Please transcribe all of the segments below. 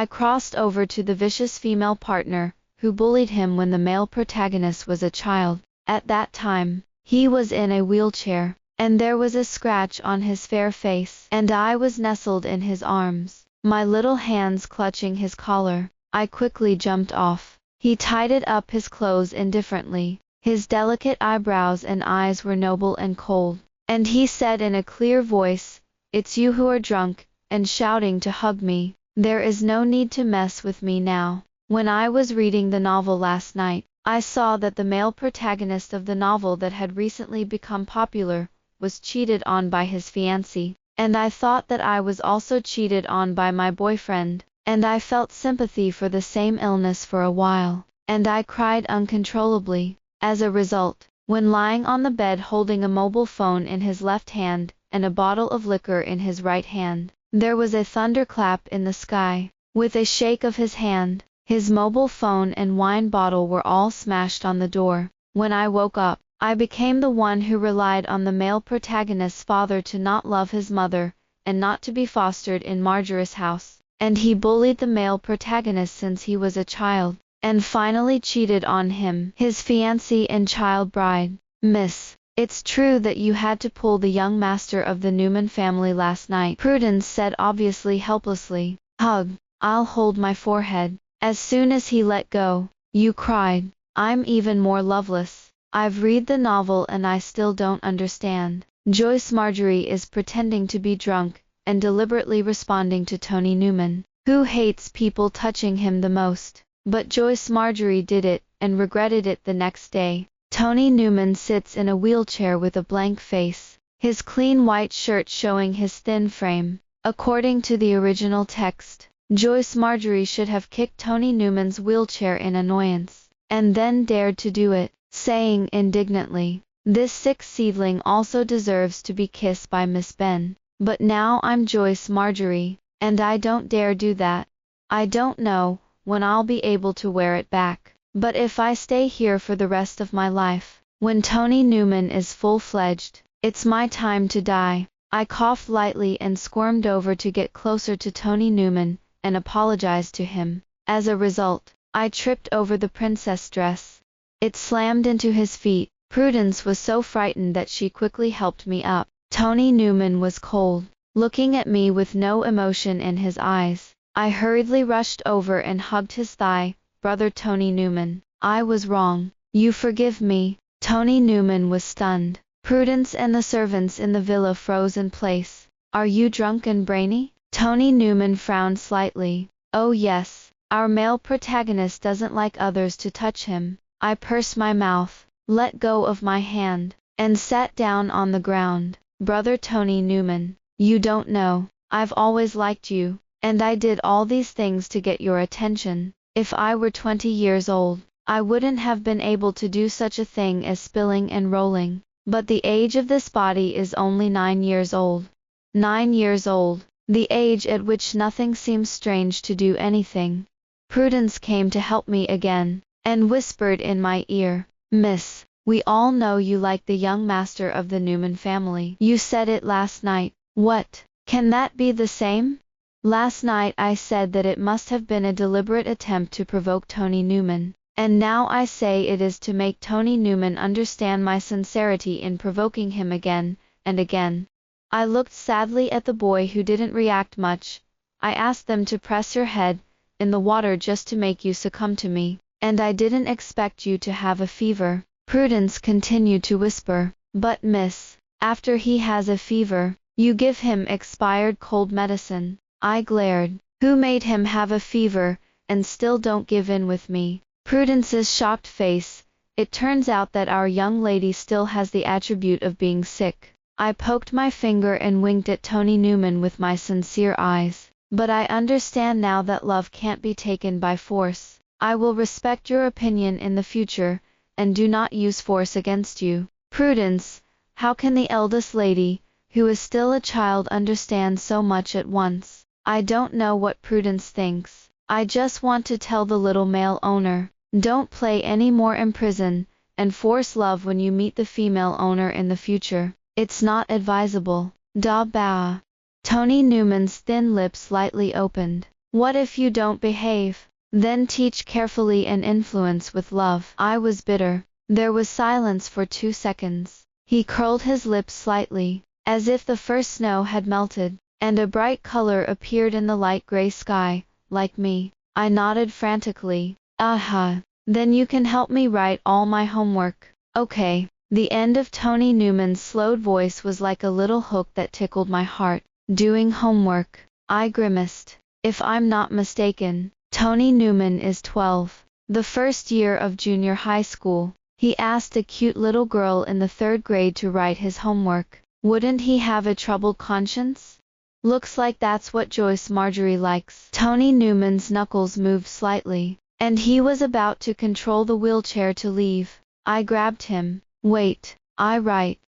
I crossed over to the vicious female partner, who bullied him when the male protagonist was a child. At that time, he was in a wheelchair, and there was a scratch on his fair face, and I was nestled in his arms, my little hands clutching his collar. I quickly jumped off. He tidied up his clothes indifferently. His delicate eyebrows and eyes were noble and cold, and he said in a clear voice, "It's you who are drunk," and shouting to hug me. There is no need to mess with me now. When I was reading the novel last night, I saw that the male protagonist of the novel that had recently become popular was cheated on by his fiancée, and I thought that I was also cheated on by my boyfriend, and I felt sympathy for the same illness for a while, and I cried uncontrollably. As a result, when lying on the bed holding a mobile phone in his left hand and a bottle of liquor in his right hand, there was a thunderclap in the sky. With a shake of his hand, his mobile phone and wine bottle were all smashed on the door. When I woke up, I became the one who relied on the male protagonist's father to not love his mother, and not to be fostered in Marjorie's house, and he bullied the male protagonist since he was a child, and finally cheated on him, his fiancée and child bride. "Miss, it's true that you had to pull the young master of the Newman family last night," Prudence said, obviously helplessly. "Hug, I'll hold my forehead." As soon as he let go, "You cried. I'm even more loveless. I've read the novel and I still don't understand." Joyce Marjorie is pretending to be drunk, and deliberately responding to Tony Newman, who hates people touching him the most. But Joyce Marjorie did it, and regretted it the next day. Tony Newman sits in a wheelchair with a blank face, his clean white shirt showing his thin frame. According to the original text, Joyce Marjorie should have kicked Tony Newman's wheelchair in annoyance, and then dared to do it, saying indignantly, "This sick seedling also deserves to be kissed by Miss Benn. But now I'm Joyce Marjorie, and I don't dare do that. I don't know when I'll be able to wear it back, but if I stay here for the rest of my life, when Tony Newman is full-fledged, it's my time to die." I coughed lightly and squirmed over to get closer to Tony Newman, and apologized to him. As a result, I tripped over the princess dress. It slammed into his feet. Prudence was so frightened that she quickly helped me up. Tony Newman was cold, looking at me with no emotion in his eyes. I hurriedly rushed over and hugged his thigh. "Brother Tony Newman, I was wrong. You forgive me." Tony Newman was stunned. Prudence and the servants in the villa froze in place. "Are you drunk and brainy?" Tony Newman frowned slightly. "Oh yes, our male protagonist doesn't like others to touch him." I pursed my mouth, let go of my hand, and sat down on the ground. "Brother Tony Newman, you don't know, I've always liked you, and I did all these things to get your attention. If I were 20 years old, I wouldn't have been able to do such a thing as spilling and rolling, but the age of this body is only 9 years old. 9 years old, the age at which nothing seems strange to do anything." Prudence came to help me again, and whispered in my ear, "Miss, we all know you like the young master of the Newman family. You said it last night." "What? Can that be the same?" "Last night I said that it must have been a deliberate attempt to provoke Tony Newman, and now I say it is to make Tony Newman understand my sincerity in provoking him again and again." I looked sadly at the boy who didn't react much. "I asked them to press your head in the water just to make you succumb to me, and I didn't expect you to have a fever." Prudence continued to whisper, "But miss, after he has a fever, you give him expired cold medicine." I glared. "Who made him have a fever, and still don't give in with me?" Prudence's shocked face. "It turns out that our young lady still has the attribute of being sick." I poked my finger and winked at Tony Newman with my sincere eyes. "But I understand now that love can't be taken by force. I will respect your opinion in the future, and do not use force against you." "Prudence, how can the eldest lady, who is still a child, understand so much at once?" "I don't know what Prudence thinks. I just want to tell the little male owner, don't play any more in prison, and force love when you meet the female owner in the future. It's not advisable." "Da ba." Tony Newman's thin lips slightly opened. What if you don't behave? Then teach carefully and influence with love. I was bitter. There was silence for 2 seconds. He curled his lips slightly, as if the first snow had melted, and a bright color appeared in the light gray sky, like me. I nodded frantically. Then you can help me write all my homework. Okay. The end of Tony Newman's slowed voice was like a little hook that tickled my heart. Doing homework. I grimaced. If I'm not mistaken, Tony Newman is 12. The first year of junior high school. He asked a cute little girl in the 3rd grade to write his homework. Wouldn't he have a troubled conscience? Looks like that's what Joyce Marjorie likes. Tony Newman's knuckles moved slightly, and he was about to control the wheelchair to leave. I grabbed him. Wait, I write.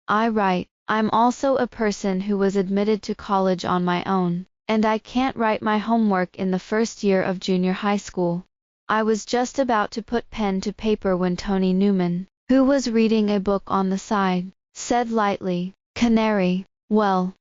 I'm also a person who was admitted to college on my own, and I can't write my homework in the first year of junior high school. I was just about to put pen to paper when Tony Newman, who was reading a book on the side, said lightly, "Canary." Well.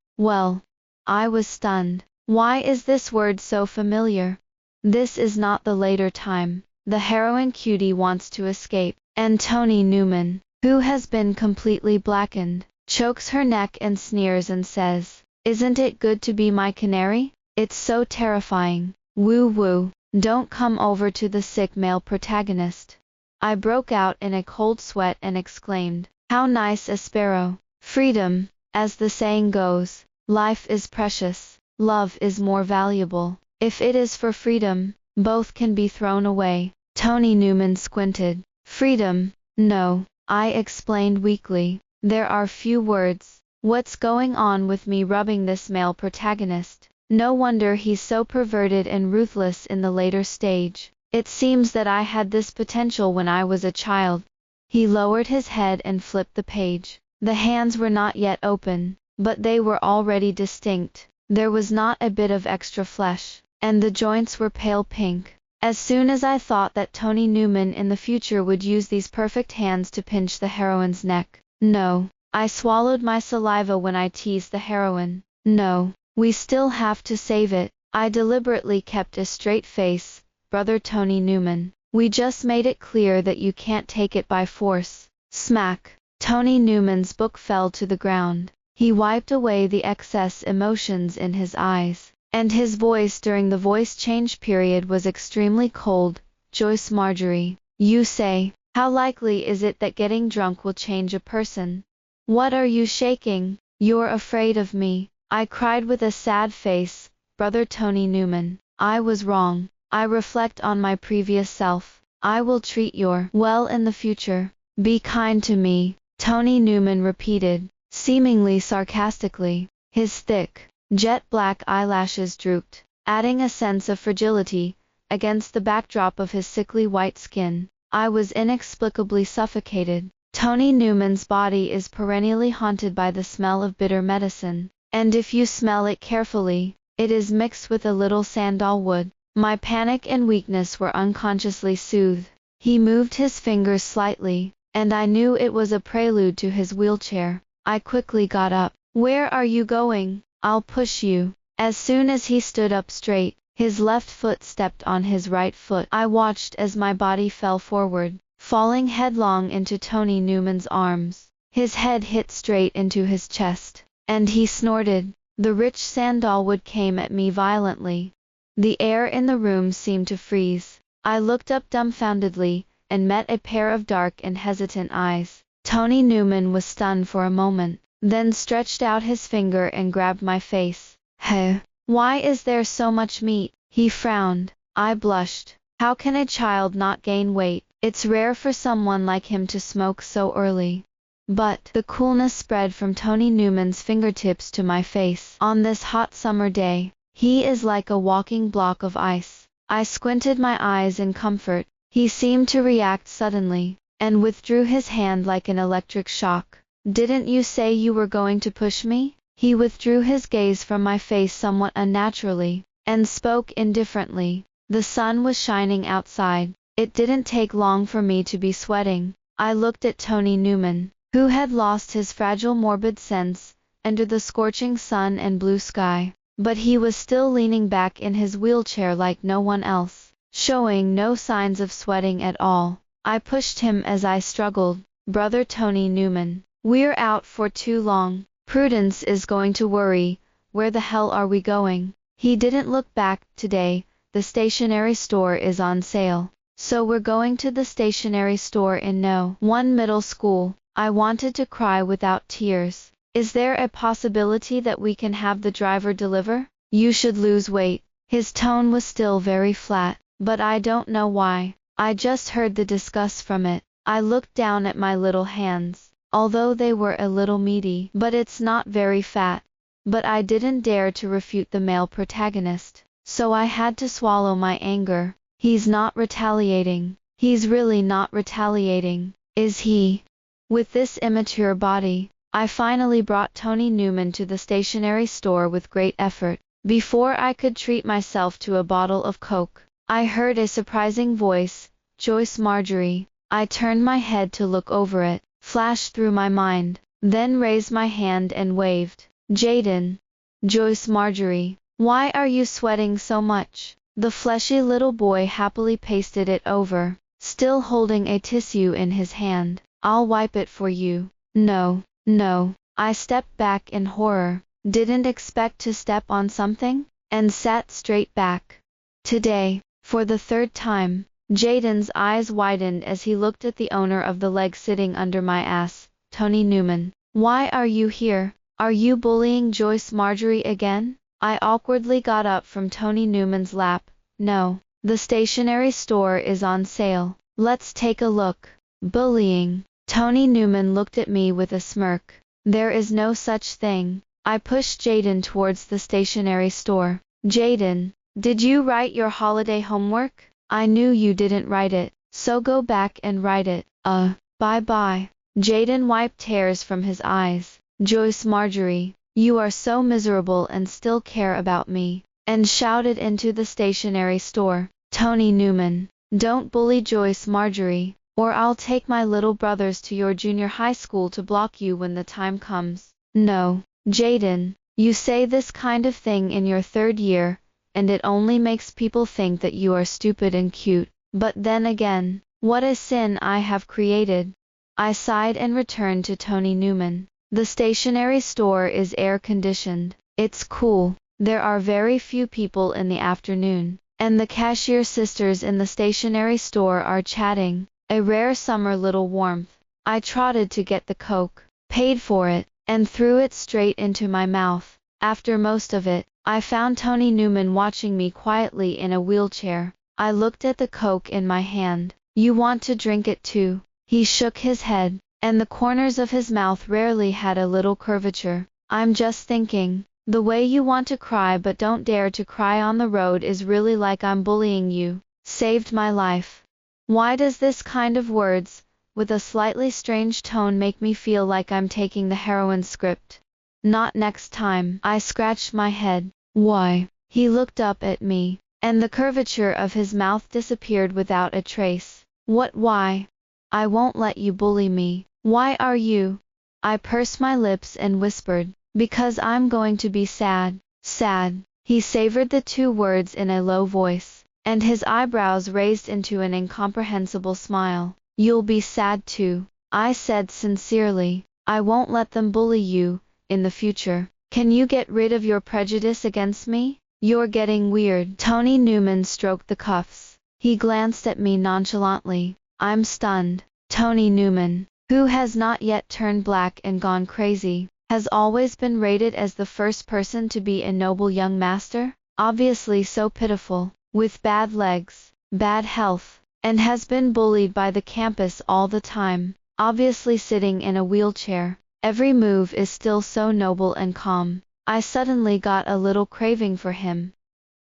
I was stunned. Why is this word so familiar? This is not the later time. The heroine cutie wants to escape, and Tony Newman, who has been completely blackened, chokes her neck and sneers and says, "Isn't it good to be my canary? It's so terrifying. Woo woo. Don't come over to the sick male protagonist." I broke out in a cold sweat and exclaimed, "How nice a sparrow. Freedom, as the saying goes. Life is precious. Love is more valuable. If it is for freedom, both can be thrown away." Tony Newman squinted. "Freedom? No," I explained weakly. "There are few words. What's going on with me rubbing this male protagonist? No wonder he's so perverted and ruthless in the later stage. It seems that I had this potential when I was a child." He lowered his head and flipped the page. The hands were not yet open, but they were already distinct. There was not a bit of extra flesh, and the joints were pale pink. As soon as I thought that Tony Newman in the future would use these perfect hands to pinch the heroine's neck. No, I swallowed my saliva when I teased the heroine. No, we still have to save it. I deliberately kept a straight face. "Brother Tony Newman, we just made it clear that you can't take it by force." Smack! Tony Newman's book fell to the ground. He wiped away the excess emotions in his eyes, and his voice during the voice change period was extremely cold. "Joyce Marjorie, you say, how likely is it that getting drunk will change a person? What are you shaking? You're afraid of me." I cried with a sad face. "Brother Tony Newman, I was wrong. I reflect on my previous self. I will treat your well in the future. Be kind to me," Tony Newman repeated, seemingly sarcastically. His thick, jet-black eyelashes drooped, adding a sense of fragility, against the backdrop of his sickly white skin. I was inexplicably suffocated. Tony Newman's body is perennially haunted by the smell of bitter medicine, and if you smell it carefully, it is mixed with a little sandalwood. My panic and weakness were unconsciously soothed. He moved his fingers slightly, and I knew it was a prelude to his wheelchair. I quickly got up. "Where are you going? I'll push you." As soon as he stood up straight, his left foot stepped on his right foot. I watched as my body fell forward, falling headlong into Tony Newman's arms. His head hit straight into his chest, and he snorted. The rich sandalwood came at me violently. The air in the room seemed to freeze. I looked up dumbfoundedly, and met a pair of dark and hesitant eyes. Tony Newman was stunned for a moment, then stretched out his finger and grabbed my face. "Hey, why is there so much meat?" He frowned. I blushed. How can a child not gain weight? It's rare for someone like him to smoke so early. But the coolness spread from Tony Newman's fingertips to my face. On this hot summer day, he is like a walking block of ice. I squinted my eyes in comfort. He seemed to react suddenly, and withdrew his hand like an electric shock. "Didn't you say you were going to push me?" He withdrew his gaze from my face somewhat unnaturally, and spoke indifferently. The sun was shining outside. It didn't take long for me to be sweating. I looked at Tony Newman, who had lost his fragile morbid sense, under the scorching sun and blue sky. but he was still leaning back in his wheelchair like no one else, showing no signs of sweating at all. I pushed him as I struggled. Brother Tony Newman, we're out for too long. Prudence is going to worry. Where the hell are we going? He didn't look back. Today, the stationery store is on sale. So we're going to the stationery store in No. 1 middle school. I wanted to cry without tears. Is there a possibility that we can have the driver deliver? You should lose weight. His tone was still very flat, but I don't know why. I just heard the disgust from it. I looked down at my little hands, although they were a little meaty, but it's not very fat. But I didn't dare to refute the male protagonist, so I had to swallow my anger. He's not retaliating. He's really not retaliating, is he? With this immature body, I finally brought Tony Newman to the stationery store with great effort. Before I could treat myself to a bottle of Coke, I heard a surprising voice, Joyce Marjorie. I turned my head to look over it, flashed through my mind, then raised my hand and waved. Jaden. Joyce Marjorie, why are you sweating so much? The fleshy little boy happily pasted it over, still holding a tissue in his hand. I'll wipe it for you. No, no. I stepped back in horror, didn't expect to step on something, and sat straight back. Today, for the third time, Jaden's eyes widened as he looked at the owner of the leg sitting under my ass, Tony Newman. Why are you here? Are you bullying Joyce Marjorie again? I awkwardly got up from Tony Newman's lap. No, the stationery store is on sale. Let's take a look. Bullying. Tony Newman looked at me with a smirk. There is no such thing. I pushed Jaden towards the stationery store. Jaden, did you write your holiday homework? I knew you didn't write it, so go back and write it. Bye-bye. Jaden wiped tears from his eyes. Joyce Marjorie, you are so miserable and still care about me, and shouted into the stationery store. Tony Newman, don't bully Joyce Marjorie, or I'll take my little brothers to your junior high school to block you when the time comes. No, Jaden, you say this kind of thing in your third year, and it only makes people think that you are stupid and cute. But then again, what a sin I have created. I sighed and returned to Tony Newman. The stationery store is air-conditioned. It's cool. There are very few people in the afternoon, and the cashier sisters in the stationery store are chatting. A rare summer little warmth. I trotted to get the Coke, paid for it, and threw it straight into my mouth. After most of it, I found Tony Newman watching me quietly in a wheelchair. I looked at the Coke in my hand. You want to drink it too? He shook his head, and the corners of his mouth rarely had a little curvature. I'm just thinking, the way you want to cry but don't dare to cry on the road is really like I'm bullying you. Saved my life. Why does this kind of words, with a slightly strange tone, make me feel like I'm taking the heroine script? Not next time. I scratched my head. Why? He looked up at me, and the curvature of his mouth disappeared without a trace. What why? I won't let you bully me. Why are you? I pursed my lips and whispered, because I'm going to be sad. Sad. He savored the two words in a low voice, and his eyebrows raised into an incomprehensible smile. You'll be sad too, I said sincerely. I won't let them bully you in the future. Can you get rid of your prejudice against me? You're getting weird. Tony Newman stroked the cuffs. He glanced at me nonchalantly. I'm stunned. Tony Newman, who has not yet turned black and gone crazy, has always been rated as the first person to be a noble young master, obviously so pitiful, with bad legs, bad health, and has been bullied by the campus all the time, obviously sitting in a wheelchair. Every move is still so noble and calm. I suddenly got a little craving for him.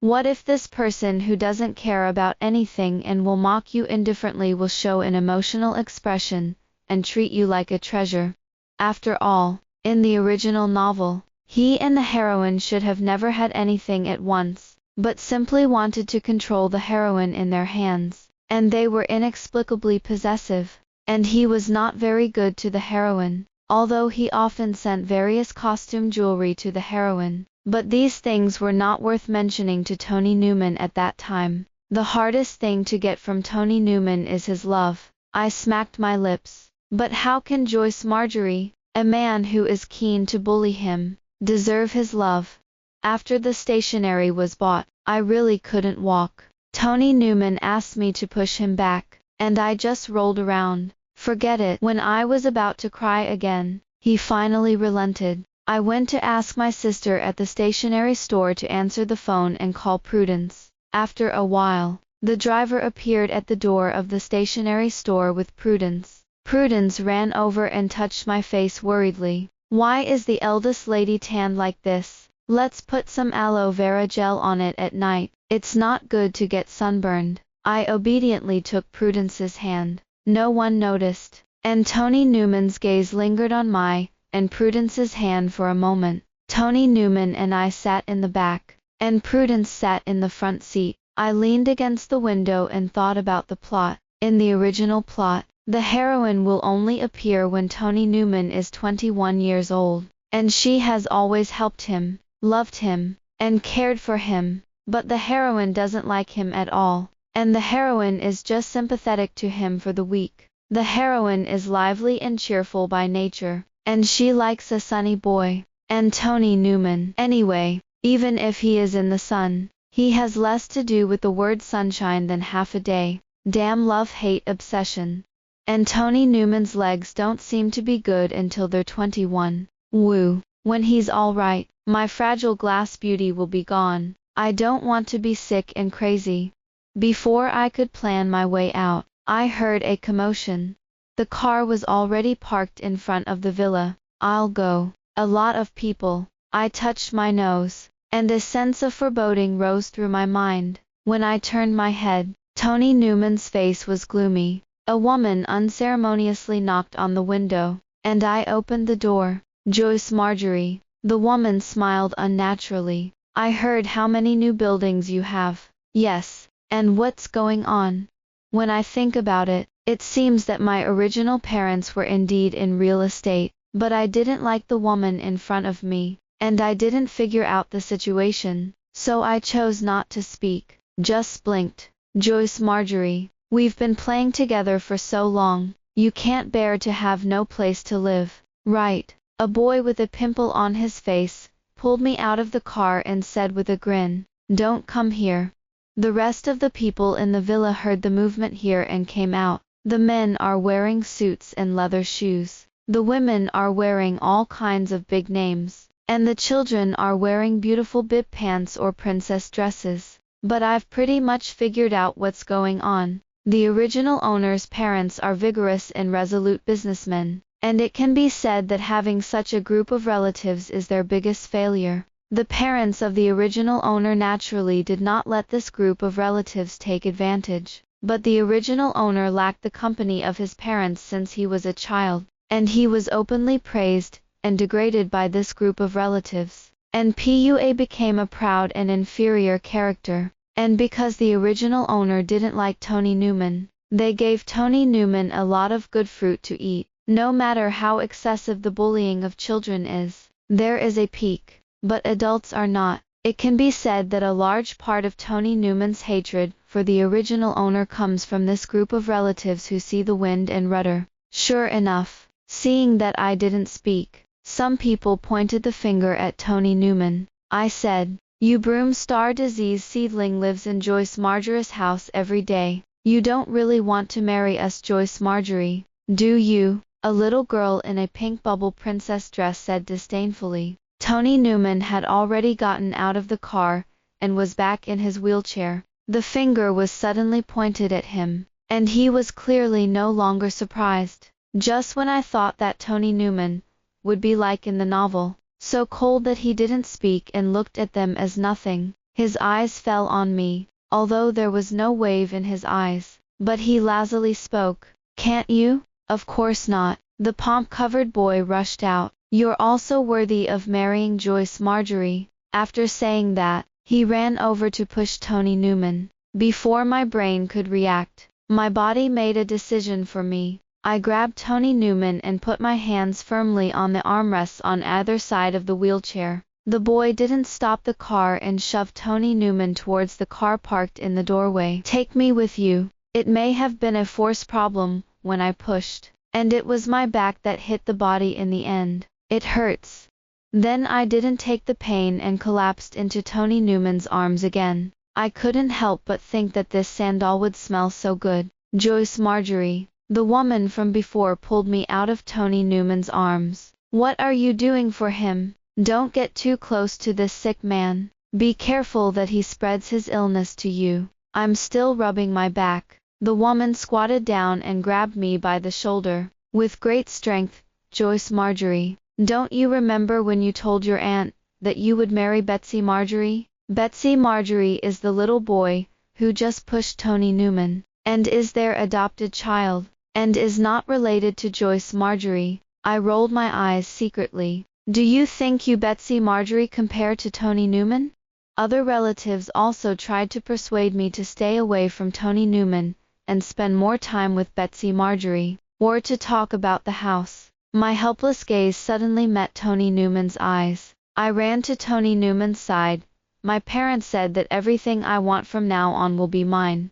What if this person who doesn't care about anything and will mock you indifferently will show an emotional expression, and treat you like a treasure? After all, in the original novel, he and the heroine should have never had anything at once, but simply wanted to control the heroine in their hands, and they were inexplicably possessive, and he was not very good to the heroine. although he often sent various costume jewelry to the heroine. But these things were not worth mentioning to Tony Newman at that time. The hardest thing to get from Tony Newman is his love. I smacked my lips. But how can Joyce Marjorie, a man who is keen to bully him, deserve his love? After the stationery was bought, I really couldn't walk. Tony Newman asked me to push him back, and I just rolled around. Forget it. When I was about to cry again, he finally relented. I went to ask my sister at the stationery store to answer the phone and call Prudence. After a while, the driver appeared at the door of the stationery store with Prudence. Prudence ran over and touched my face worriedly. Why is the eldest lady tanned like this? Let's put some aloe vera gel on it at night. It's not good to get sunburned. I obediently took Prudence's hand. No one noticed, and Tony Newman's gaze lingered on my and Prudence's hand for a moment. Tony Newman and I sat in the back, and Prudence sat in the front seat. I leaned against the window and thought about the plot. In the original plot, the heroine will only appear when Tony Newman is 21 years old, and she has always helped him, loved him, and cared for him. But the heroine doesn't like him at all, and the heroine is just sympathetic to him for the weak. The heroine is lively and cheerful by nature, and she likes a sunny boy. And Tony Newman, anyway, even if he is in the sun, he has less to do with the word sunshine than half a day. Damn love-hate obsession. And Tony Newman's legs don't seem to be good until they're 21. Woo. When he's all right, my fragile glass beauty will be gone. I don't want to be sick and crazy. Before I could plan my way out, I heard a commotion. The car was already parked in front of the villa. I'll go. A lot of people. I touched my nose, and a sense of foreboding rose through my mind. When I turned my head, Tony Newman's face was gloomy. A woman unceremoniously knocked on the window, and I opened the door. Joyce Marjorie. The woman smiled unnaturally. I heard how many new buildings you have. Yes, and what's going on? When I think about it, it seems that my original parents were indeed in real estate, but I didn't like the woman in front of me, and I didn't figure out the situation, so I chose not to speak, just blinked. Joyce Marjorie. We've been playing together for so long, you can't bear to have no place to live, right? A boy with a pimple on his face pulled me out of the car and said with a grin, "Don't come here." The rest of the people in the villa heard the movement here and came out. The men are wearing suits and leather shoes. The women are wearing all kinds of big names, and the children are wearing beautiful bib pants or princess dresses. But I've pretty much figured out what's going on. The original owner's parents are vigorous and resolute businessmen, and it can be said that having such a group of relatives is their biggest failure. The parents of the original owner naturally did not let this group of relatives take advantage, but the original owner lacked the company of his parents since he was a child, and he was openly praised and degraded by this group of relatives, and PUA became a proud and inferior character. And because the original owner didn't like Tony Newman, they gave Tony Newman a lot of good fruit to eat. No matter how excessive the bullying of children is, there is a peak, but adults are not. It can be said that a large part of Tony Newman's hatred for the original owner comes from this group of relatives who see the wind and rudder. Sure enough, seeing that I didn't speak, some people pointed the finger at Tony Newman. I said, "You broom star disease seedling lives in Joyce Marjorie's house every day. You don't really want to marry us, Joyce Marjorie, do you?" A little girl in a pink bubble princess dress said disdainfully. Tony Newman had already gotten out of the car and was back in his wheelchair. The finger was suddenly pointed at him, and he was clearly no longer surprised. Just when I thought that Tony Newman would be like in the novel, so cold that he didn't speak and looked at them as nothing, his eyes fell on me, although there was no wave in his eyes. But he lazily spoke. "Can't you?" "Of course not." The pomp-covered boy rushed out. "You're also worthy of marrying Joyce Marjorie." After saying that, he ran over to push Tony Newman. Before my brain could react, my body made a decision for me. I grabbed Tony Newman and put my hands firmly on the armrests on either side of the wheelchair. The boy didn't stop the car and shoved Tony Newman towards the car parked in the doorway. "Take me with you." It may have been a force problem when I pushed, and it was my back that hit the body in the end. "It hurts." Then I didn't take the pain and collapsed into Tony Newman's arms again. I couldn't help but think that this sandalwood smelled so good. Joyce Marjorie, the woman from before, pulled me out of Tony Newman's arms. "What are you doing for him? Don't get too close to this sick man. Be careful that he spreads his illness to you." I'm still rubbing my back. The woman squatted down and grabbed me by the shoulder. With great strength, "Joyce Marjorie, don't you remember when you told your aunt that you would marry Betsy Marjorie?" Betsy Marjorie is the little boy who just pushed Tony Newman, and is their adopted child, and is not related to Joyce Marjorie. I rolled my eyes secretly. "Do you think you Betsy Marjorie compare to Tony Newman?" Other relatives also tried to persuade me to stay away from Tony Newman and spend more time with Betsy Marjorie, or to talk about the house. My helpless gaze suddenly met Tony Newman's eyes. I ran to Tony Newman's side. "My parents said that everything I want from now on will be mine.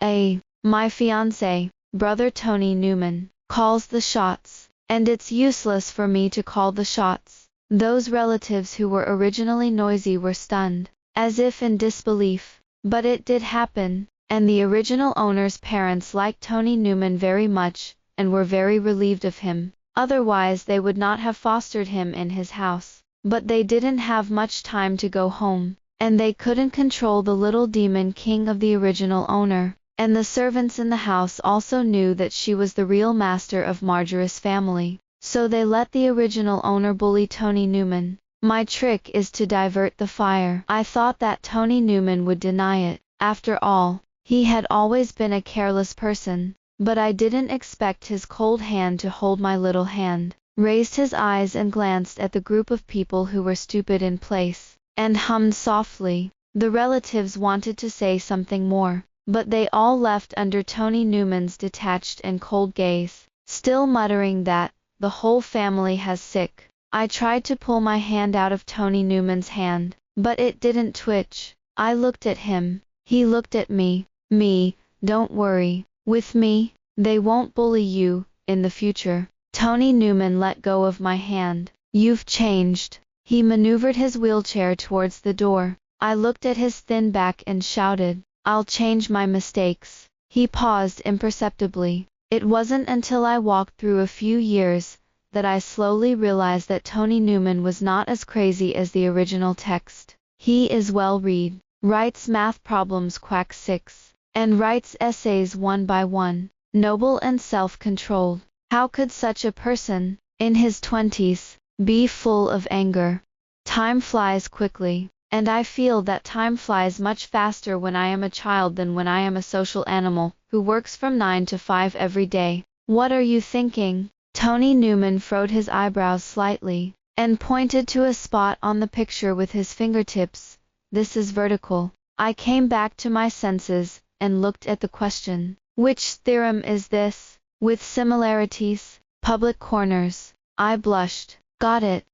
My fiancé, brother Tony Newman, calls the shots, and it's useless for me to call the shots." Those relatives who were originally noisy were stunned, as if in disbelief. But it did happen, and the original owner's parents liked Tony Newman very much, and were very relieved of him. Otherwise they would not have fostered him in his house. But they didn't have much time to go home, and they couldn't control the little demon king of the original owner. And the servants in the house also knew that she was the real master of Marjorie's family. So they let the original owner bully Tony Newman. My trick is to divert the fire. I thought that Tony Newman would deny it. After all, he had always been a careless person. But I didn't expect his cold hand to hold my little hand. Raised his eyes and glanced at the group of people who were stupid in place, and hummed softly. The relatives wanted to say something more, but they all left under Tony Newman's detached and cold gaze, still muttering that the whole family has sick. I tried to pull my hand out of Tony Newman's hand, but it didn't twitch. I looked at him. He looked at me. "Me, don't worry. With me, they won't bully you in the future." Tony Newman let go of my hand. "You've changed." He maneuvered his wheelchair towards the door. I looked at his thin back and shouted, "I'll change my mistakes." He paused imperceptibly. It wasn't until I walked through a few years that I slowly realized that Tony Newman was not as crazy as the original text. He is well-read, writes math problems quack 6, and writes essays one by one, noble and self-controlled. How could such a person, in his 20s, be full of anger? Time flies quickly, and I feel that time flies much faster when I am a child than when I am a social animal who works from 9 to 5 every day. "What are you thinking?" Tony Newman furrowed his eyebrows slightly, and pointed to a spot on the picture with his fingertips. "This is vertical." I came back to my senses, and looked at the question. "Which theorem is this? With similarities, public corners." I blushed. Got it.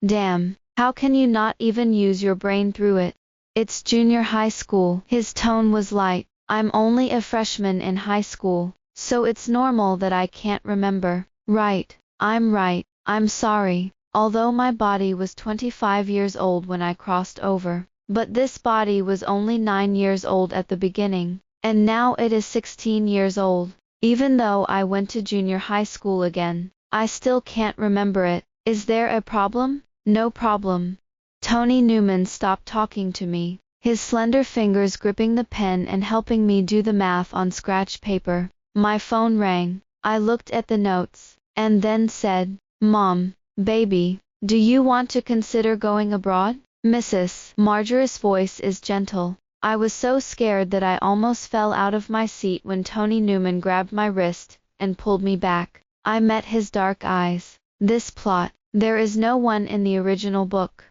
Damn, how can you not even use your brain through it? It's junior high school." His tone was light. "I'm only a freshman in high school, so it's normal that I can't remember." Right. I'm sorry. Although my body was 25 years old when I crossed over, but this body was only 9 years old at the beginning, and now it is 16 years old. Even though I went to junior high school again, I still can't remember it. Is there a problem? No problem. Tony Newman stopped talking to me, his slender fingers gripping the pen and helping me do the math on scratch paper. My phone rang. I looked at the notes, and then said, "Mom, baby, do you want to consider going abroad?" Mrs. Marjorie's voice is gentle. I was so scared that I almost fell out of my seat when Tony Newman grabbed my wrist and pulled me back. I met his dark eyes. "This plot, there is no one in the original book.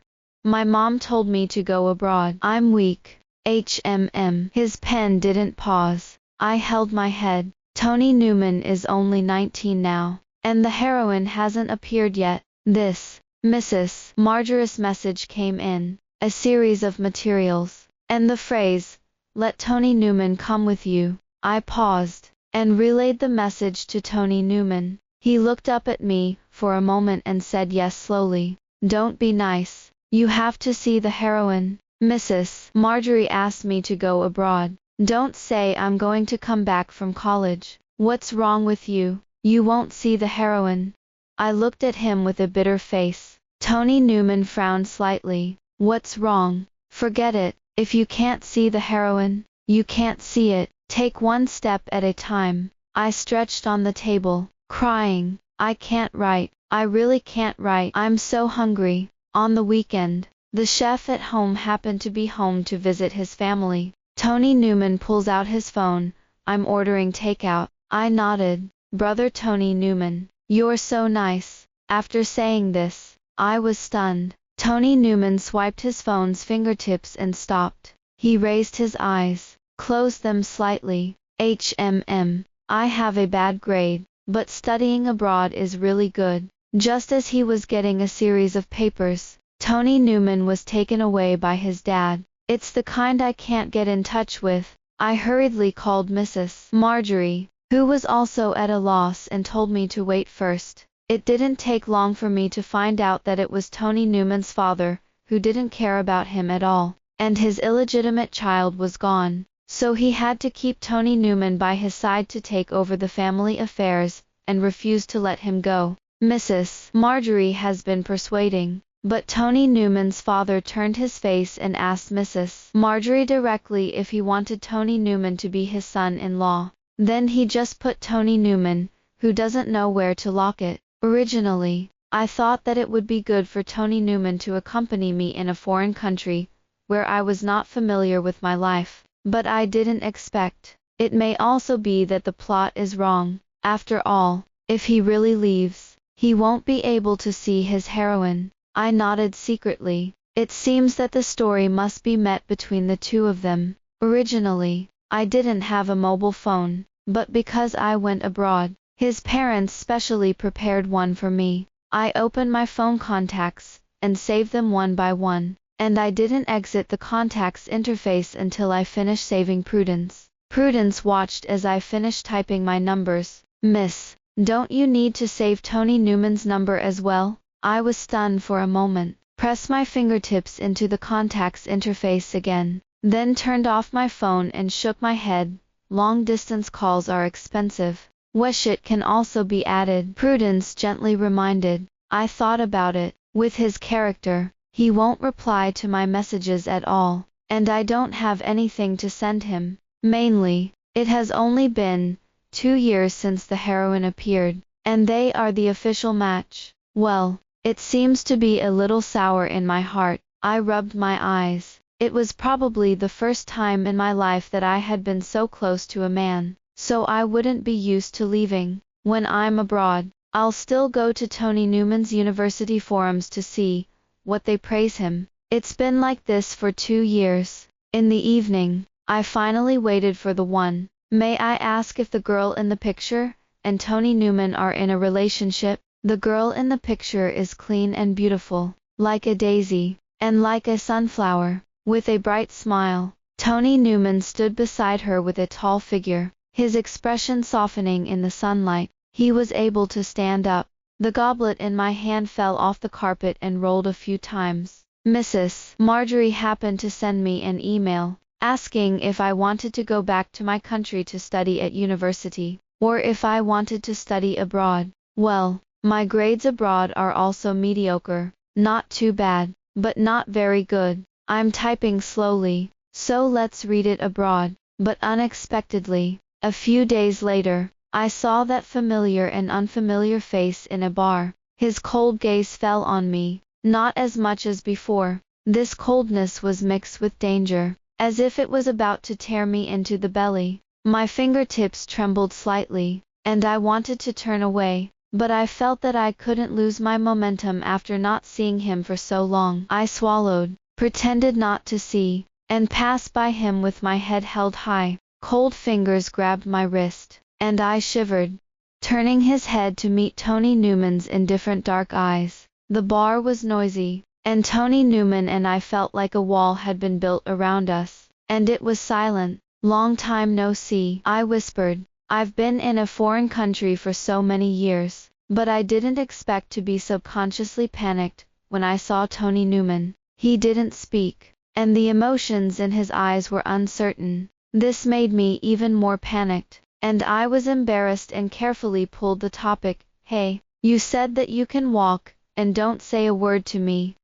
My mom told me to go abroad. I'm weak." His pen didn't pause. I held my head. Tony Newman is only 19 now, and the heroine hasn't appeared yet. This, Mrs. Marjorie's message came in a series of materials, and the phrase, "Let Tony Newman come with you." I paused, and relayed the message to Tony Newman. He looked up at me for a moment and said yes slowly. "Don't be nice. You have to see the heroine. Mrs. Marjorie asked me to go abroad. Don't say I'm going to come back from college. What's wrong with you? You won't see the heroine." I looked at him with a bitter face. Tony Newman frowned slightly. "What's wrong? Forget it. If you can't see the heroine, you can't see it. Take one step at a time." I stretched on the table, crying. "I can't write. I really can't write. I'm so hungry." On the weekend, the chef at home happened to be home to visit his family. Tony Newman pulls out his phone. "I'm ordering takeout." I nodded. "Brother Tony Newman, you're so nice." After saying this, I was stunned. Tony Newman swiped his phone's fingertips and stopped. He raised his eyes, closed them slightly. I have a bad grade, but studying abroad is really good." Just as he was getting a series of papers, Tony Newman was taken away by his dad. "It's the kind I can't get in touch with." I hurriedly called Mrs. Marjorie, who was also at a loss, and told me to wait first. It didn't take long for me to find out that it was Tony Newman's father, who didn't care about him at all, and his illegitimate child was gone. So he had to keep Tony Newman by his side to take over the family affairs, and refused to let him go. Mrs. Marjorie has been persuading, but Tony Newman's father turned his face and asked Mrs. Marjorie directly if he wanted Tony Newman to be his son-in-law. Then he just put Tony Newman, who doesn't know where to lock it. Originally, I thought that it would be good for Tony Newman to accompany me in a foreign country, where I was not familiar with my life, but I didn't expect. It may also be that the plot is wrong. After all, if he really leaves, he won't be able to see his heroine. I nodded secretly. It seems that the story must be met between the two of them. Originally, I didn't have a mobile phone, but because I went abroad, his parents specially prepared one for me. I opened my phone contacts, and saved them one by one, and I didn't exit the contacts interface until I finished saving Prudence. Prudence watched as I finished typing my numbers. "Miss, don't you need to save Tony Newman's number as well?" I was stunned for a moment, pressed my fingertips into the contacts interface again, then turned off my phone and shook my head. "Long-distance calls are expensive." "Weshit can also be added," Prudence gently reminded. I thought about it. With his character, he won't reply to my messages at all, and I don't have anything to send him. Mainly, it has only been 2 years since the heroine appeared, and they are the official match. Well, it seems to be a little sour in my heart. I rubbed my eyes. It was probably the first time in my life that I had been so close to a man, so I wouldn't be used to leaving. When I'm abroad, I'll still go to Tony Newman's university forums to see what they praise him. It's been like this for 2 years. In the evening, I finally waited for the one. "May I ask if the girl in the picture and Tony Newman are in a relationship?" The girl in the picture is clean and beautiful, like a daisy, and like a sunflower, with a bright smile. Tony Newman stood beside her with a tall figure, his expression softening in the sunlight. He was able to stand up. The goblet in my hand fell off the carpet and rolled a few times. Mrs. Marjorie happened to send me an email, asking if I wanted to go back to my country to study at university, or if I wanted to study abroad. Well, my grades abroad are also mediocre, not too bad, but not very good. I'm typing slowly, so let's read it abroad. But unexpectedly, a few days later, I saw that familiar and unfamiliar face in a bar. His cold gaze fell on me, not as much as before. This coldness was mixed with danger, as if it was about to tear me into the belly. My fingertips trembled slightly, and I wanted to turn away, but I felt that I couldn't lose my momentum after not seeing him for so long. I swallowed, pretended not to see, and passed by him with my head held high. Cold fingers grabbed my wrist, and I shivered, turning his head to meet Tony Newman's indifferent dark eyes. The bar was noisy, and Tony Newman and I felt like a wall had been built around us, and it was silent. "Long time no see," I whispered. "I've been in a foreign country for so many years, but I didn't expect to be subconsciously panicked when I saw Tony Newman." He didn't speak, and the emotions in his eyes were uncertain. This made me even more panicked, and I was embarrassed and carefully pulled the topic. "Hey, you said that you can walk, and don't say a word to me."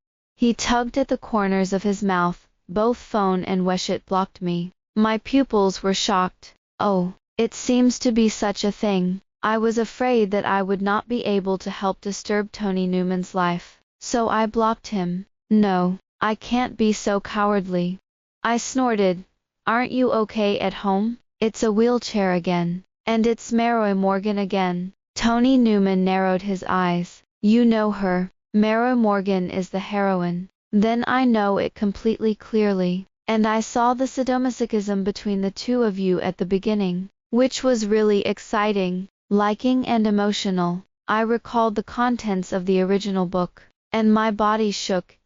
He tugged at the corners of his mouth. Both phone and Weshit blocked me. My pupils were shocked. "Oh, it seems to be such a thing." I was afraid that I would not be able to help disturb Tony Newman's life, so I blocked him. "No, I can't be so cowardly." I snorted. "Aren't you okay at home? It's a wheelchair again, and it's Mary Morgan again." Tony Newman narrowed his eyes. "You know her. Mary Morgan is the heroine." Then I know it completely clearly, and I saw the sadomasochism between the two of you at the beginning, which was really exciting, liking and emotional. I recalled the contents of the original book, and my body shook.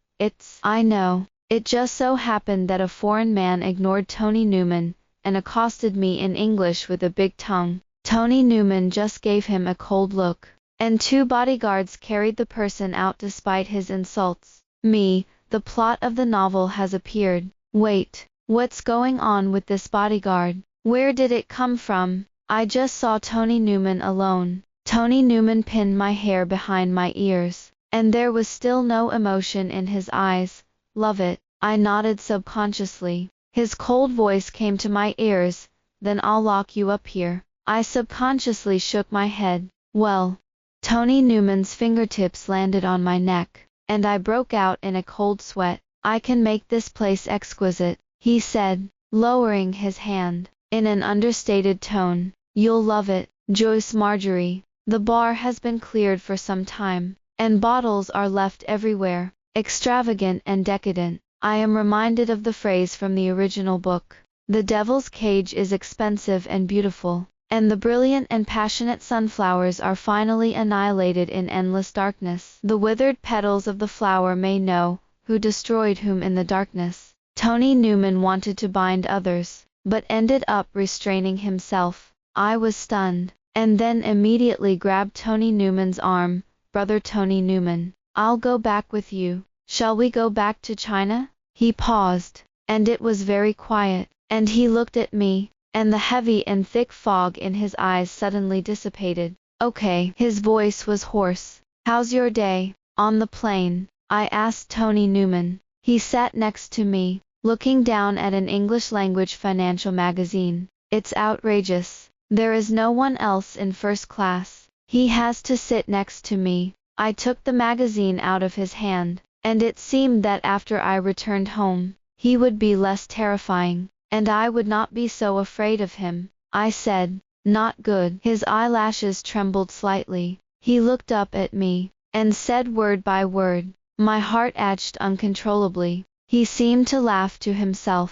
I know. It just so happened that a foreign man ignored Tony Newman and accosted me in English with a big tongue. Tony Newman just gave him a cold look, and 2 bodyguards carried the person out despite his insults. Me, the plot of the novel has appeared. Wait, what's going on with this bodyguard? Where did it come from? I just saw Tony Newman alone. Tony Newman pinned my hair behind my ears, and there was still no emotion in his eyes. "Love it," I nodded subconsciously. His cold voice came to my ears. "Then I'll lock you up here." I subconsciously shook my head. "Well." Tony Newman's fingertips landed on my neck, and I broke out in a cold sweat. "I can make this place exquisite," he said, lowering his hand, in an understated tone. "You'll love it, Joyce Marjorie. The bar has been cleared for some time, and bottles are left everywhere. Extravagant and decadent." I am reminded of the phrase from the original book. "The devil's cage is expensive and beautiful, and the brilliant and passionate sunflowers are finally annihilated in endless darkness. The withered petals of the flower may know who destroyed whom in the darkness." Tony Newman wanted to bind others, but ended up restraining himself. I was stunned, and then immediately grabbed Tony Newman's arm. "Brother Tony Newman, I'll go back with you. Shall we go back to China?" He paused, and it was very quiet, and he looked at me, and the heavy and thick fog in his eyes suddenly dissipated. "Okay." His voice was hoarse. "How's your day on the plane?" I asked Tony Newman. He sat next to me, looking down at an English-language financial magazine. "It's outrageous. There is no one else in first class. He has to sit next to me." I took the magazine out of his hand, and it seemed that after I returned home, he would be less terrifying, and I would not be so afraid of him. I said, "Not good." His eyelashes trembled slightly. He looked up at me, and said word by word. My heart ached uncontrollably. He seemed to laugh to himself.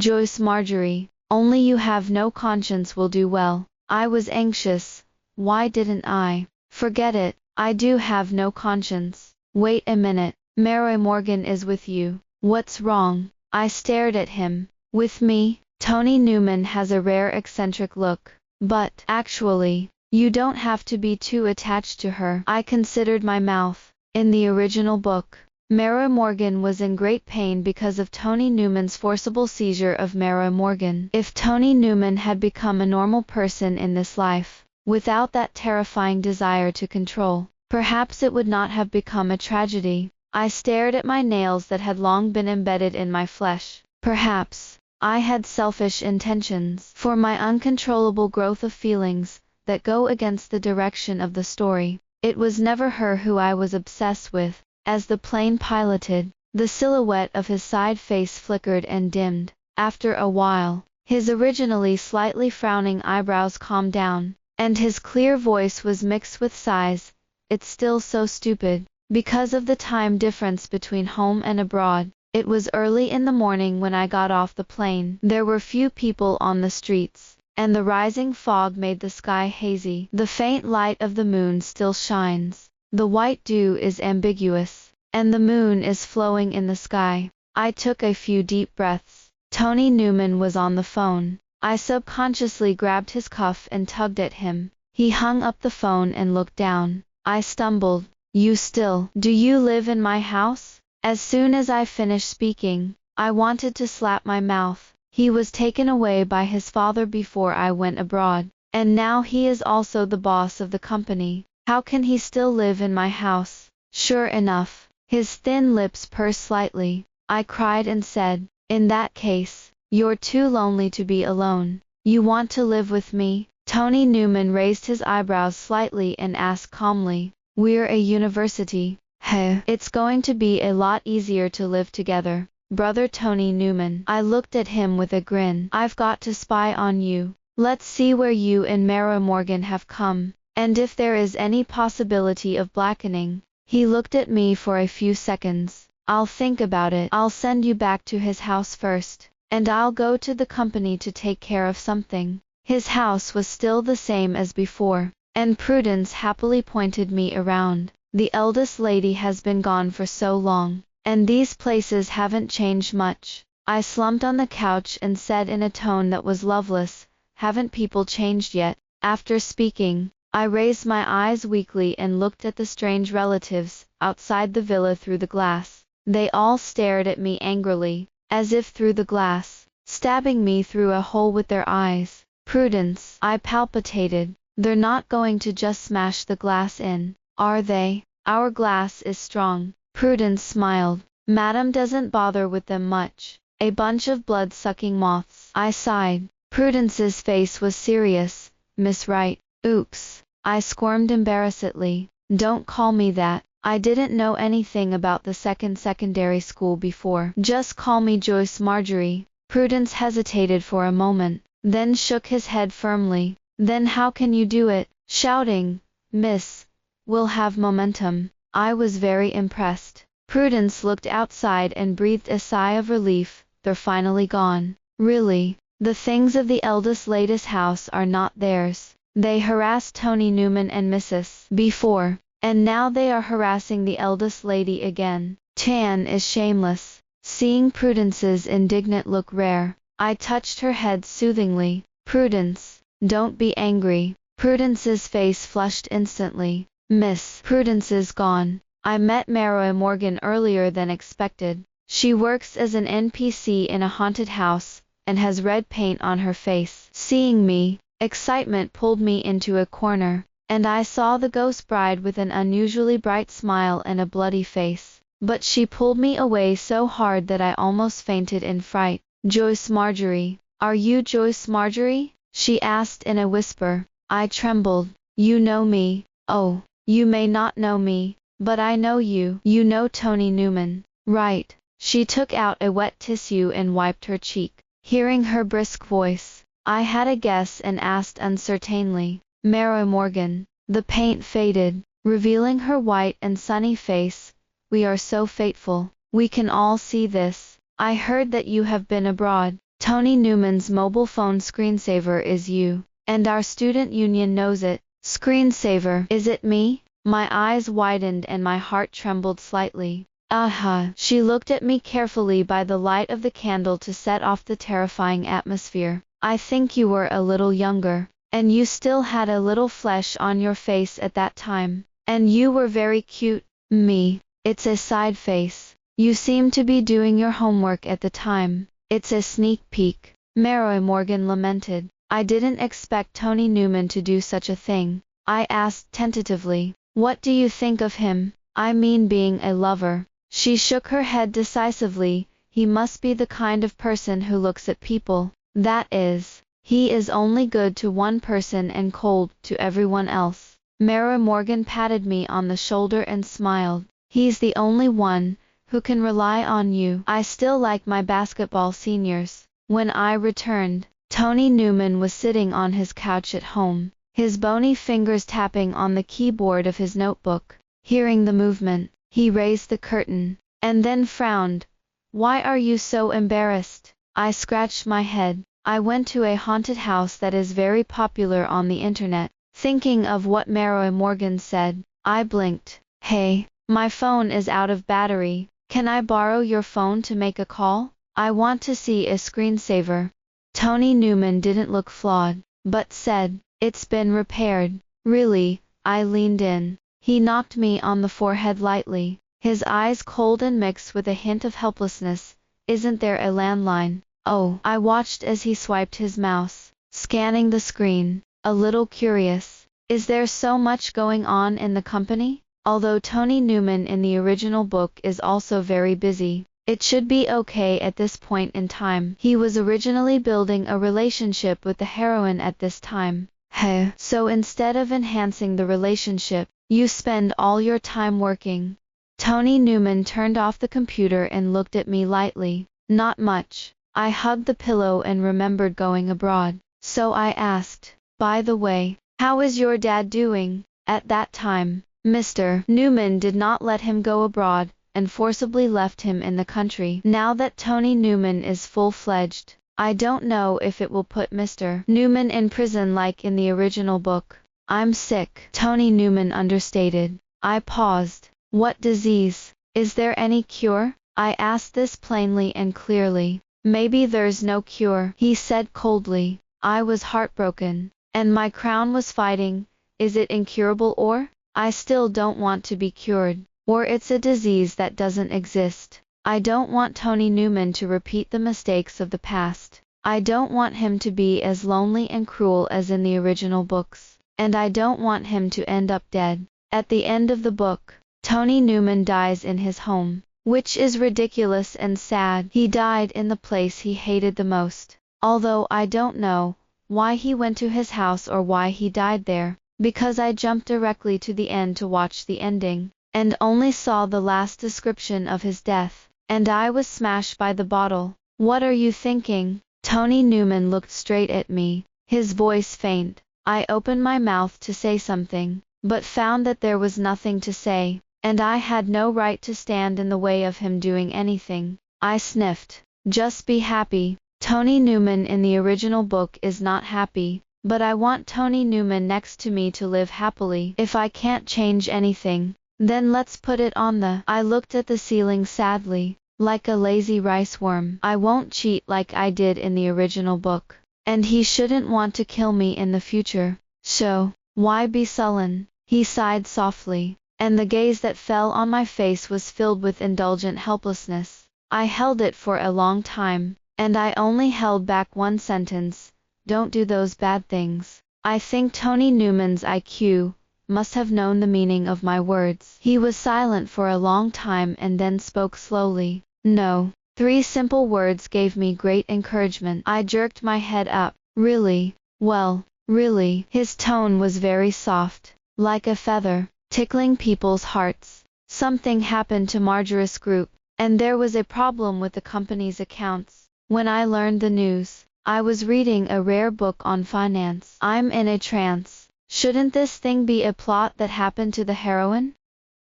"Joyce Marjorie, only you have no conscience will do well." I was anxious. Why didn't I? "Forget it, I do have no conscience." "Wait a minute. Mary Morgan is with you. What's wrong?" I stared at him. "With me?" Tony Newman has a rare eccentric look. "But actually, you don't have to be too attached to her." I considered my mouth. In the original book, Mary Morgan was in great pain because of Tony Newman's forcible seizure of Mary Morgan. If Tony Newman had become a normal person in this life, without that terrifying desire to control, perhaps it would not have become a tragedy. I stared at my nails that had long been embedded in my flesh. Perhaps I had selfish intentions for my uncontrollable growth of feelings that go against the direction of the story. It was never her who I was obsessed with. As the plane piloted, the silhouette of his side face flickered and dimmed. After a while, his originally slightly frowning eyebrows calmed down, and his clear voice was mixed with sighs. "It's still so stupid." Because of the time difference between home and abroad, it was early in the morning when I got off the plane. There were few people on the streets, and the rising fog made the sky hazy. The faint light of the moon still shines. The white dew is ambiguous, and the moon is flowing in the sky. I took a few deep breaths. Tony Newman was on the phone. I subconsciously grabbed his cuff and tugged at him. He hung up the phone and looked down. I stumbled. Do you live in my house? As soon as I finished speaking, I wanted to slap my mouth. He was taken away by his father before I went abroad, and now he is also the boss of the company. How can he still live in my house? Sure enough, his thin lips pursed slightly. I cried and said, in that case, you're too lonely to be alone. You want to live with me? Tony Newman raised his eyebrows slightly and asked calmly, we're a university. Heh, it's going to be a lot easier to live together, brother Tony Newman. I looked at him with a grin. I've got to spy on you. Let's see where you and Mara Morgan have come, and if there is any possibility of blackening. He looked at me for a few seconds. I'll think about it. I'll send you back to his house first, and I'll go to the company to take care of something. His house was still the same as before, and Prudence happily pointed me around. The eldest lady has been gone for so long, and these places haven't changed much. I slumped on the couch and said in a tone that was loveless, haven't people changed yet? After speaking, I raised my eyes weakly and looked at the strange relatives outside the villa through the glass. They all stared at me angrily, as if through the glass, stabbing me through a hole with their eyes. Prudence, I palpitated. They're not going to just smash the glass in, are they? Our glass is strong. Prudence smiled. Madam doesn't bother with them much. A bunch of blood-sucking moths. I sighed. Prudence's face was serious. Miss Wright. Oops. I squirmed embarrassedly. Don't call me that. I didn't know anything about the secondary school before. Just call me Joyce Marjorie. Prudence hesitated for a moment, then shook his head firmly. Then how can you do it? Shouting, Miss, we'll have momentum. I was very impressed. Prudence looked outside and breathed a sigh of relief. They're finally gone. Really, the things of the eldest lady's house are not theirs. They harassed Tony Newman and Mrs. before, and now they are harassing the eldest lady again. Tan is shameless. Seeing Prudence's indignant look rare, I touched her head soothingly. Prudence, don't be angry. Prudence's face flushed instantly. Miss Prudence is gone. I met Mara Morgan earlier than expected. She works as an NPC in a haunted house, and has red paint on her face. Seeing me, excitement pulled me into a corner, and I saw the ghost bride with an unusually bright smile and a bloody face. But she pulled me away so hard that I almost fainted in fright. Joyce Marjorie. Are you Joyce Marjorie? She asked in a whisper. I trembled. You know me. Oh, you may not know me, but I know you. You know Tony Newman, right? She took out a wet tissue and wiped her cheek. Hearing her brisk voice, I had a guess and asked uncertainly, Mara Morgan. The paint faded, revealing her white and sunny face. We are so fateful. We can all see this. I heard that you have been abroad. Tony Newman's mobile phone screensaver is you, and our student union knows it. Screensaver. Is it me? My eyes widened and my heart trembled slightly. Aha! She looked at me carefully by the light of the candle to set off the terrifying atmosphere. I think you were a little younger, and you still had a little flesh on your face at that time, and you were very cute. Me. It's a side face. You seemed to be doing your homework at the time. It's a sneak peek. Mara Morgan lamented. I didn't expect Tony Newman to do such a thing. I asked tentatively, what do you think of him? I mean being a lover. She shook her head decisively. He must be the kind of person who looks at people. That is, he is only good to one person and cold to everyone else. Mara Morgan patted me on the shoulder and smiled. He's the only one who can rely on you. I still like my basketball seniors. When I returned, Tony Newman was sitting on his couch at home, his bony fingers tapping on the keyboard of his notebook. Hearing the movement, he raised the curtain, and then frowned. Why are you so embarrassed? I scratched my head. I went to a haunted house that is very popular on the internet, thinking of what Mary Morgan said. I blinked. Hey, my phone is out of battery. Can I borrow your phone to make a call? I want to see a screensaver. Tony Newman didn't look flawed, but said, it's been repaired. Really? I leaned in. He knocked me on the forehead lightly, his eyes cold and mixed with a hint of helplessness. Isn't there a landline? Oh, I watched as he swiped his mouse, scanning the screen, a little curious. Is there so much going on in the company? Although Tony Newman in the original book is also very busy, it should be okay at this point in time. He was originally building a relationship with the heroine at this time. Heh. So instead of enhancing the relationship, you spend all your time working. Tony Newman turned off the computer and looked at me lightly. Not much. I hugged the pillow and remembered going abroad. So I asked, by the way, how is your dad doing? At that time, Mr. Newman did not let him go abroad, and forcibly left him in the country. Now that Tony Newman is full-fledged, I don't know if it will put Mr. Newman in prison like in the original book. I'm sick, Tony Newman understated. I paused. What disease? Is there any cure? I asked this plainly and clearly. Maybe there's no cure, he said coldly. I was heartbroken, and my crown was fighting. Is it incurable or? I still don't want to be cured, or it's a disease that doesn't exist. I don't want Tony Newman to repeat the mistakes of the past. I don't want him to be as lonely and cruel as in the original books, and I don't want him to end up dead. At the end of the book, Tony Newman dies in his home, which is ridiculous and sad. He died in the place he hated the most. Although I don't know why he went to his house or why he died there, because I jumped directly to the end to watch the ending, and only saw the last description of his death, and I was smashed by the bottle. What are you thinking? Tony Newman looked straight at me, his voice faint. I opened my mouth to say something, but found that there was nothing to say, and I had no right to stand in the way of him doing anything. I sniffed. Just be happy. Tony Newman in the original book is not happy, but I want Tony Newman next to me to live happily. If I can't change anything, then let's put it on the. I looked at the ceiling sadly, like a lazy rice worm. I won't cheat like I did in the original book, and he shouldn't want to kill me in the future. So, why be sullen? He sighed softly, and the gaze that fell on my face was filled with indulgent helplessness. I held it for a long time, and I only held back one sentence. Don't do those bad things. I think Tony Newman's IQ must have known the meaning of my words. He was silent for a long time and then spoke slowly. No. 3 simple words gave me great encouragement. I jerked my head up. Really? Well, really. His tone was very soft, like a feather, tickling people's hearts. Something happened to Marjorie's group, and there was a problem with the company's accounts. When I learned the news, I was reading a rare book on finance. I'm in a trance. Shouldn't this thing be a plot that happened to the heroine?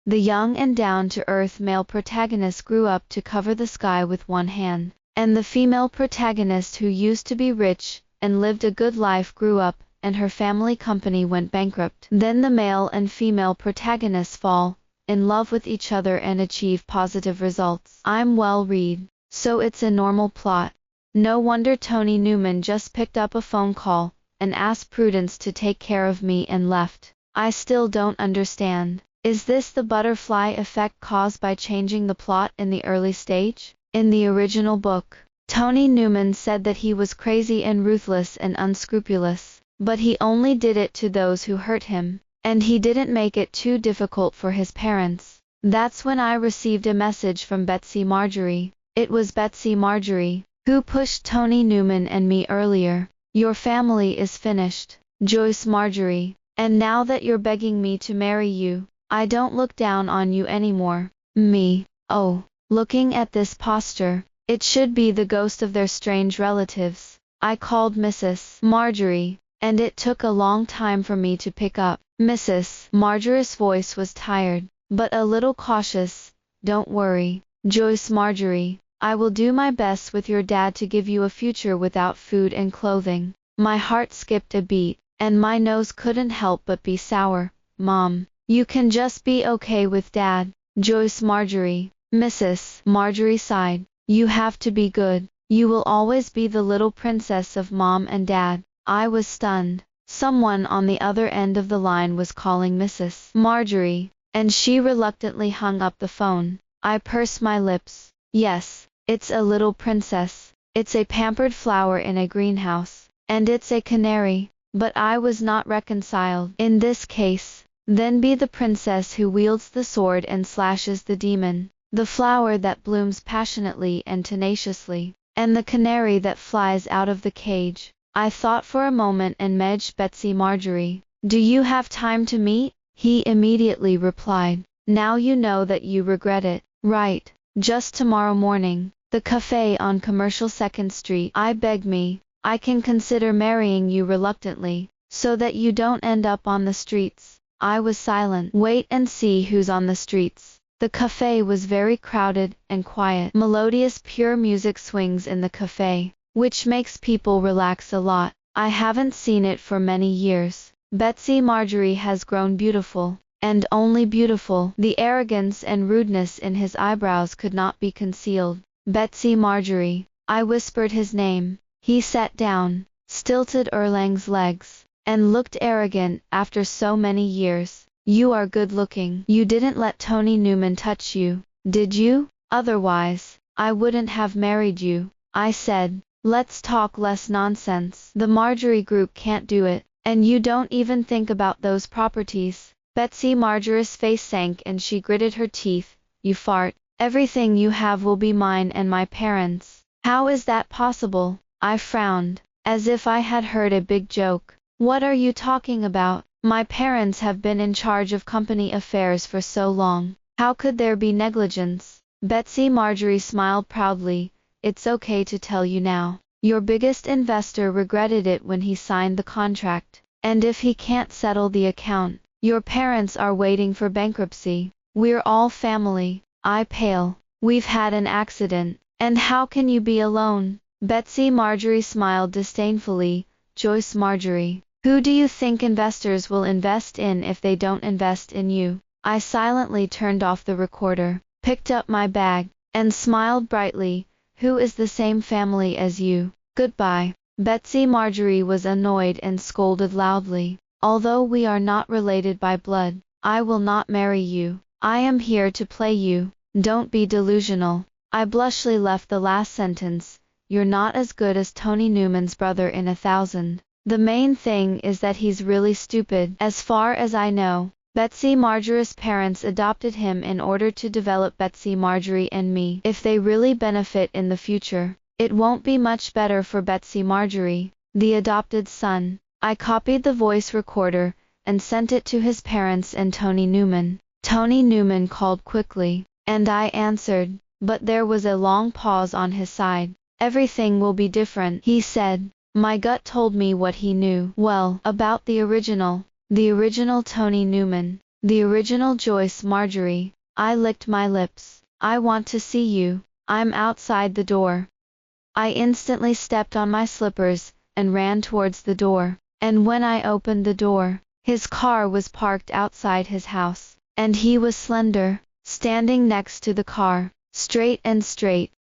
The young and down-to-earth male protagonist grew up to cover the sky with one hand, and the female protagonist who used to be rich and lived a good life grew up, and her family company went bankrupt. Then the male and female protagonists fall in love with each other and achieve positive results. I'm well read, so it's a normal plot. No wonder Tony Newman just picked up a phone call and asked Prudence to take care of me and left. I still don't understand. Is this the butterfly effect caused by changing the plot in the early stage? In the original book, Tony Newman said that he was crazy and ruthless and unscrupulous, but he only did it to those who hurt him, and he didn't make it too difficult for his parents. That's when I received a message from Betsy Marjorie. It was Betsy Marjorie who pushed Tony Newman and me earlier. Your family is finished, Joyce Marjorie, and now that you're begging me to marry you, I don't look down on you anymore. Me? Oh, looking at this posture, it should be the ghost of their strange relatives. I called Mrs. Marjorie, and it took a long time for me to pick up. Mrs. Marjorie's voice was tired, but a little cautious. Don't worry, Joyce Marjorie, I will do my best with your dad to give you a future without food and clothing." My heart skipped a beat, and my nose couldn't help but be sour. "Mom, you can just be okay with Dad." "Joyce Marjorie." Mrs. Marjorie sighed. "You have to be good. You will always be the little princess of Mom and Dad." I was stunned. Someone on the other end of the line was calling Mrs. Marjorie, and she reluctantly hung up the phone. I pursed my lips. Yes, it's a little princess. It's a pampered flower in a greenhouse. And it's a canary. But I was not reconciled. In this case, then be the princess who wields the sword and slashes the demon, the flower that blooms passionately and tenaciously, and the canary that flies out of the cage. I thought for a moment and medged Betsy Marjorie. "Do you have time to meet?" He immediately replied. "Now you know that you regret it, right? Just tomorrow morning. The cafe on Commercial 2nd Street." I begged me. "I can consider marrying you reluctantly, so that you don't end up on the streets." I was silent. Wait and see who's on the streets. The cafe was very crowded and quiet. Melodious pure music swings in the cafe, which makes people relax a lot. I haven't seen it for many years. Betsy Marjorie has grown beautiful, and only beautiful. The arrogance and rudeness in his eyebrows could not be concealed. "Betsy Marjorie." I whispered his name. He sat down, stilted Erlang's legs, and looked arrogant after so many years. "You are good looking. You didn't let Tony Newman touch you, did you? Otherwise, I wouldn't have married you," I said. "Let's talk less nonsense. The Marjorie Group can't do it, and you don't even think about those properties." Betsy Marjorie's face sank and she gritted her teeth. "You fart. Everything you have will be mine and my parents'." "How is that possible?" I frowned, as if I had heard a big joke. "What are you talking about? My parents have been in charge of company affairs for so long. How could there be negligence?" Betsy Marjorie smiled proudly. "It's okay to tell you now. Your biggest investor regretted it when he signed the contract. And if he can't settle the account, your parents are waiting for bankruptcy. We're all family." I paled. "We've had an accident. And how can you be alone?" Betsy Marjorie smiled disdainfully. "Joyce Marjorie, who do you think investors will invest in if they don't invest in you?" I silently turned off the recorder, picked up my bag, and smiled brightly. "Who is the same family as you? Goodbye." Betsy Marjorie was annoyed and scolded loudly. "Although we are not related by blood, I will not marry you. I am here to play you. Don't be delusional." I blushingly left the last sentence. "You're not as good as Tony Newman's brother in 1,000. The main thing is that he's really stupid." As far as I know, Betsy Marjorie's parents adopted him in order to develop Betsy Marjorie and me. If they really benefit in the future, it won't be much better for Betsy Marjorie, the adopted son. I copied the voice recorder and sent it to his parents and Tony Newman. Tony Newman called quickly, and I answered, but there was a long pause on his side. "Everything will be different," he said. My gut told me what he knew. "Well, about the original Tony Newman, the original Joyce Marjorie." I licked my lips. "I want to see you. I'm outside the door." I instantly stepped on my slippers and ran towards the door. And when I opened the door, his car was parked outside his house, and he was slender, standing next to the car, straight,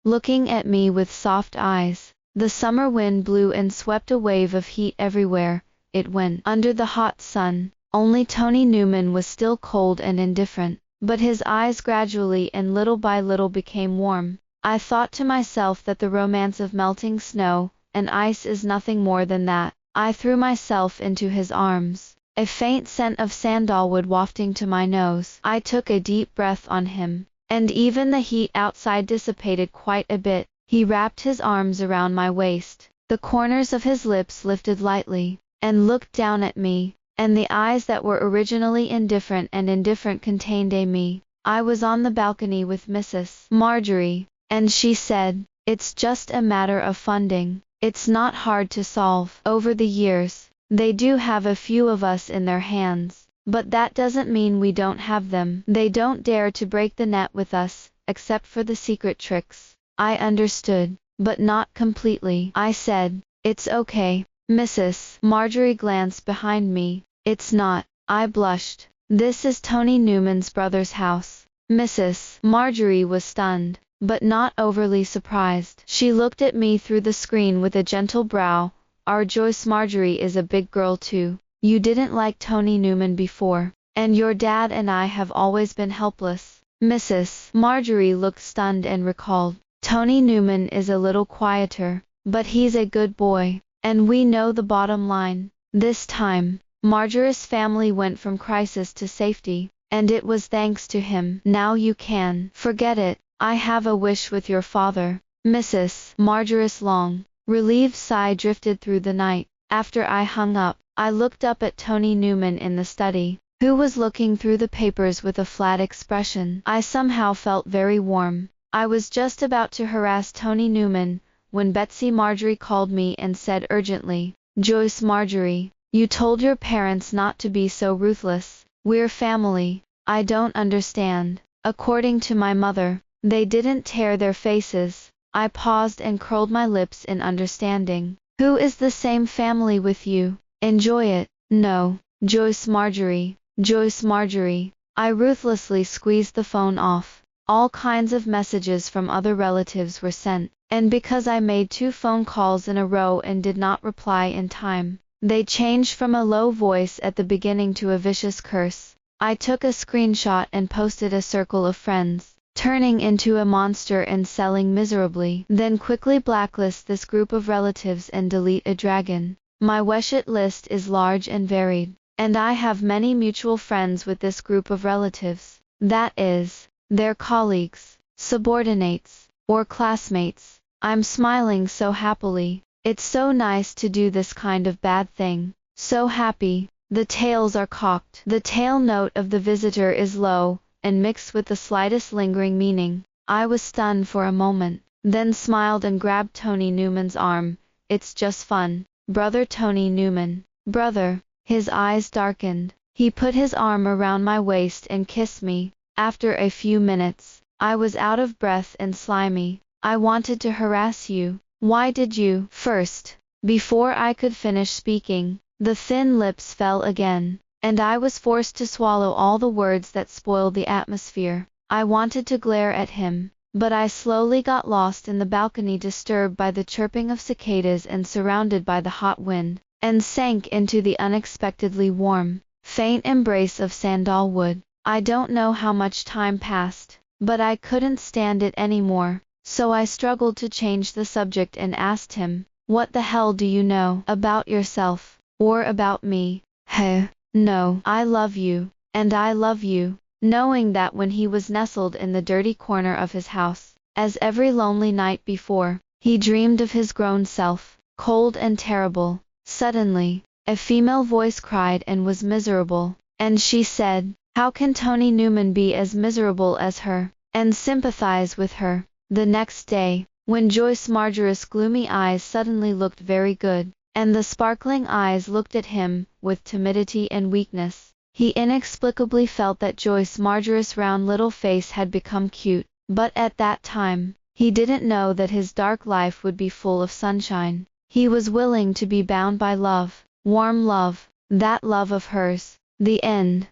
looking at me with soft eyes. The summer wind blew and swept a wave of heat everywhere. It went under the hot sun. Only Tony Newman was still cold and indifferent, but his eyes gradually and little by little became warm. I thought to myself that the romance of melting snow and ice is nothing more than that. I threw myself into his arms, a faint scent of sandalwood wafting to my nose. I took a deep breath on him, and even the heat outside dissipated quite a bit. He wrapped his arms around my waist. The corners of his lips lifted lightly, and looked down at me, and the eyes that were originally indifferent contained a me. I was on the balcony with Mrs. Marjorie, and she said, "It's just a matter of funding. It's not hard to solve. Over the years, they do have a few of us in their hands, but that doesn't mean we don't have them. They don't dare to break the net with us, except for the secret tricks. I understood, but not completely. I said, "It's okay, Mrs. Marjorie glanced behind me. "It's not." I blushed. "This is Tony Newman's brother's house." Mrs. Marjorie was stunned, but not overly surprised. She looked at me through the screen with a gentle brow. "Our Joyce Marjorie is a big girl too. You didn't like Tony Newman before, and your dad and I have always been helpless." Mrs. Marjorie looked stunned and recalled, "Tony Newman is a little quieter, but he's a good boy, and we know the bottom line. This time, Marjorie's family went from crisis to safety, and it was thanks to him. Now you can forget it. I have a wish with your father." Mrs. Marjorie's long, relieved sigh drifted through the night. After I hung up, I looked up at Tony Newman in the study, who was looking through the papers with a flat expression. I somehow felt very warm. I was just about to harass Tony Newman, when Betsy Marjorie called me and said urgently, "Joyce Marjorie, you told your parents not to be so ruthless. We're family." I don't understand. According to my mother, they didn't tear their faces. I paused and curled my lips in understanding. "Who is the same family with you? Enjoy it." "No, Joyce Marjorie, Joyce Marjorie." I ruthlessly squeezed the phone off. All kinds of messages from other relatives were sent, and because I made 2 phone calls in a row and did not reply in time, they changed from a low voice at the beginning to a vicious curse. I took a screenshot and posted a circle of friends, turning into a monster and selling miserably. Then quickly blacklist this group of relatives and delete a dragon. My wishlist list is large and varied, and I have many mutual friends with this group of relatives. That is, their colleagues, subordinates, or classmates. I'm smiling so happily. It's so nice to do this kind of bad thing. So happy. The tails are cocked. The tail note of the visitor is low, and mixed with the slightest lingering meaning. I was stunned for a moment, then smiled and grabbed Tony Newman's arm. "It's just fun, brother Tony Newman." "Brother." His eyes darkened. He put his arm around my waist and kissed me. After a few minutes, I was out of breath and slimy. "I wanted to harass you. Why did you?" First, before I could finish speaking, the thin lips fell again, and I was forced to swallow all the words that spoiled the atmosphere. I wanted to glare at him, but I slowly got lost in the balcony, disturbed by the chirping of cicadas and surrounded by the hot wind, and sank into the unexpectedly warm, faint embrace of sandalwood. I don't know how much time passed, but I couldn't stand it anymore, so I struggled to change the subject and asked him, "What the hell do you know about yourself, or about me?" "Heh, no. I love you, and I love you." Knowing that when he was nestled in the dirty corner of his house, as every lonely night before, he dreamed of his grown self, cold and terrible. Suddenly, a female voice cried and was miserable, and she said, "How can Tony Newman be as miserable as her?" and sympathize with her. The next day, when Joyce Marjorie's gloomy eyes suddenly looked very good, and the sparkling eyes looked at him with timidity and weakness, he inexplicably felt that Joyce Marjorie's round little face had become cute. But at that time, he didn't know that his dark life would be full of sunshine. He was willing to be bound by love, warm love, that love of hers. The end.